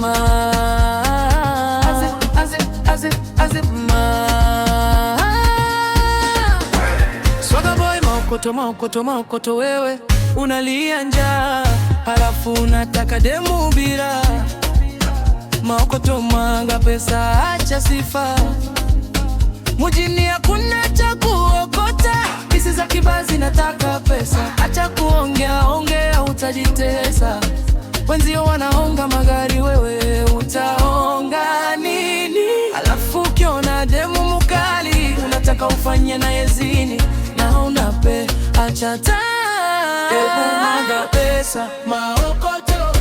ma azip ma Swagga boy maokoto maokoto maokoto, wewe unalia njaa halafu unataka demu bila maokoto. Mwaga pesa acha sifa, mujini hakuna cha kuokota. Hizi za kibazi nataka pesa, acha kuongea ongea utajitesa. Wenzio wanaonga magari, wewe utaonga nini? Alafu ukiona demu mukali unataka ufanye naye zini, na unape acha taa. Hebu mwaga pesa maokoto,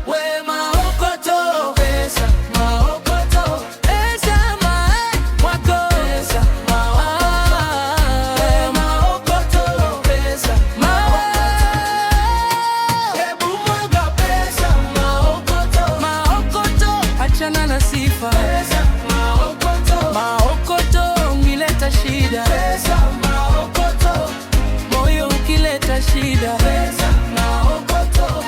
we maokoto, pesa maokoto, pesa maokoto, pesa maokoto, pesa maokoto. Hebu mwaga pesa maokoto, maokoto, achana na sifa. Pesa maokoto, maokoto, ngileta shida. Pesa maokoto, moyo ukileta shida. Pesa maokoto.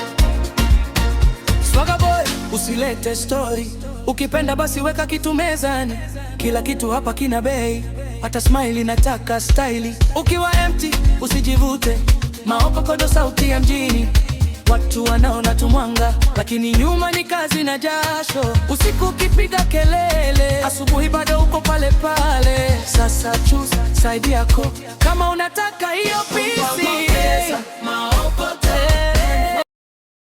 Swagga boy, usilete story. Ukipenda basi weka kitu mezani, kila kitu hapa kina bei, hata smile nataka style. Ukiwa empty usijivute, maokokodo sauti ya mjini. Watu wanaona tumwanga, lakini nyuma ni kazi na jasho. Usiku ukipiga kelele, asubuhi bado uko pale pale. Sasa choose side yako kama unataka hiyo pisi. Maokoto